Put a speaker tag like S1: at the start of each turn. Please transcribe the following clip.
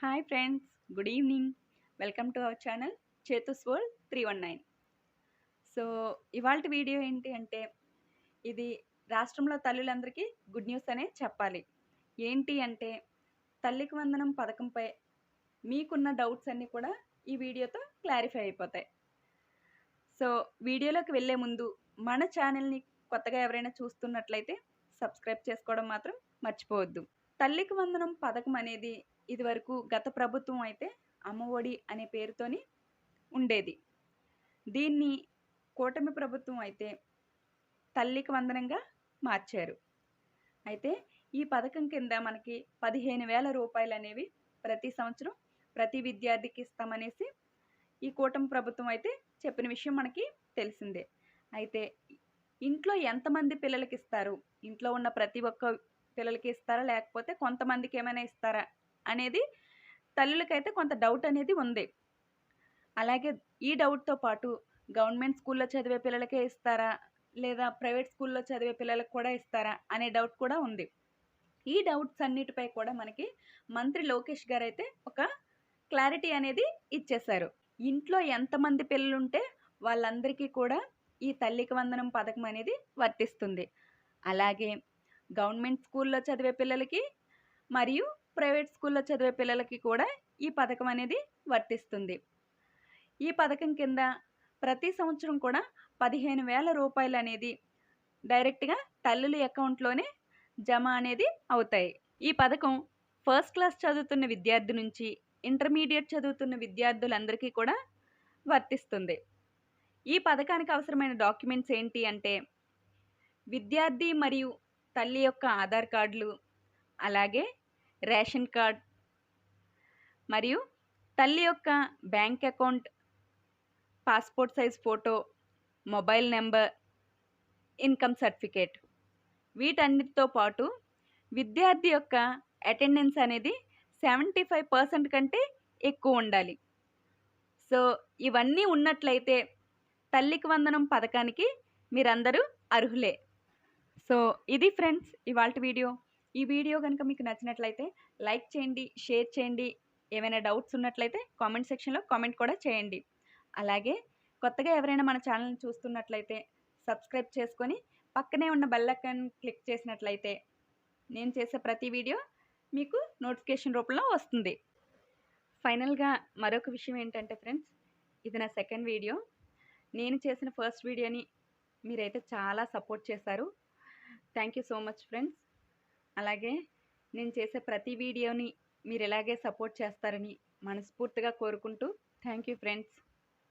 S1: Hi friends, good evening. Welcome to our channel చేతుస్ world 319. So ఇవాల్టి video ఏంటి అంటే, ఇది రాష్ట్రంలో తల్లులందరికీ గుడ్ న్యూస్ అనే చెప్పాలి. ఏంటి అంటే, తల్లికి వందనం పథకంపై మీకున్న డౌట్స్ అన్నీ కూడా ఈ వీడియోతో క్లారిఫై అయిపోతాయి. సో వీడియోలోకి వెళ్ళే ముందు మన ఛానల్ని కొత్తగా ఎవరైనా చూస్తున్నట్లయితే సబ్స్క్రైబ్ చేసుకోవడం మాత్రం మర్చిపోవద్దు. తల్లికి వందనం పథకం అనేది ఇదివరకు గత ప్రభుత్వం అయితే అమ్మఒడి అనే పేరుతోని ఉండేది. దీన్ని కూటమి ప్రభుత్వం అయితే తల్లికి వందనంగా మార్చారు. అయితే ఈ పథకం కింద మనకి 15,000 రూపాయలు అనేవి ప్రతి సంవత్సరం ప్రతి విద్యార్థికి ఇస్తామనేసి ఈ కూటమి ప్రభుత్వం అయితే చెప్పిన విషయం మనకి తెలిసిందే. అయితే ఇంట్లో ఎంతమంది పిల్లలకి ఇస్తారు, ఇంట్లో ఉన్న ప్రతి ఒక్క పిల్లలకి ఇస్తారా, లేకపోతే కొంతమందికి ఏమైనా ఇస్తారా అనేది తల్లులకైతే కొంత డౌట్ అనేది ఉంది. అలాగే ఈ డౌట్తో పాటు గవర్నమెంట్ స్కూల్లో చదివే పిల్లలకే ఇస్తారా, లేదా ప్రైవేట్ స్కూల్లో చదివే పిల్లలకు కూడా ఇస్తారా అనే డౌట్ కూడా ఉంది. ఈ డౌట్స్ అన్నిటిపై కూడా మనకి మంత్రి లోకేష్ గారు అయితే ఒక క్లారిటీ అనేది ఇచ్చేశారు. ఇంట్లో ఎంతమంది పిల్లలుంటే వాళ్ళందరికీ కూడా ఈ తల్లికి వందనం పథకం అనేది వర్తిస్తుంది. అలాగే గవర్నమెంట్ స్కూల్లో చదివే పిల్లలకి మరియు ప్రైవేట్ స్కూల్లో చదివే పిల్లలకి కూడా ఈ పథకం అనేది వర్తిస్తుంది. ఈ పథకం కింద ప్రతి సంవత్సరం కూడా 15,000 రూపాయలు అనేది డైరెక్ట్గా తల్లుల అకౌంట్లోనే జమ అనేది అవుతాయి. ఈ పథకం ఫస్ట్ క్లాస్ చదువుతున్న విద్యార్థి నుంచి ఇంటర్మీడియట్ చదువుతున్న విద్యార్థులందరికీ కూడా వర్తిస్తుంది. ఈ పథకానికి అవసరమైన డాక్యుమెంట్స్ ఏంటి అంటే, విద్యార్థి మరియు తల్లి యొక్క ఆధార్ కార్డులు, అలాగే రేషన్ కార్డ్, మరియు తల్లి యొక్క bank account, passport size photo, mobile number, income certificate. వీటన్నిటితో పాటు విద్యార్థి యొక్క అటెండెన్స్ అనేది 75% కంటే ఎక్కువ ఉండాలి. సో ఇవన్నీ ఉన్నట్లయితే తల్లికి వందనం పథకానికి మీరందరూ అర్హులే. సో ఇది ఫ్రెండ్స్ ఇవాల్టి వీడియో. ఈ వీడియో కనుక మీకు నచ్చినట్లయితే లైక్ చేయండి, షేర్ చేయండి. ఏమైనా డౌట్స్ ఉన్నట్లయితే కామెంట్ సెక్షన్లో కామెంట్ కూడా చేయండి. అలాగే కొత్తగా ఎవరైనా మన ఛానల్ని చూస్తున్నట్లయితే సబ్స్క్రైబ్ చేసుకొని పక్కనే ఉన్న బెల్ ఐకాన్ క్లిక్ చేసినట్లయితే నేను చేసే ప్రతి వీడియో మీకు నోటిఫికేషన్ రూపంలో వస్తుంది. ఫైనల్గా మరొక విషయం ఏంటంటే ఫ్రెండ్స్, ఇది నా సెకండ్ వీడియో. నేను చేసిన ఫస్ట్ వీడియోని మీరైతే చాలా సపోర్ట్ చేశారు. Thank you so much friends. అలాగే నేను చేసే ప్రతి వీడియోని మీరు ఇలాగే సపోర్ట్ చేస్తారని మనస్ఫూర్తిగా కోరుకుంటూ థ్యాంక్ యూ ఫ్రెండ్స్.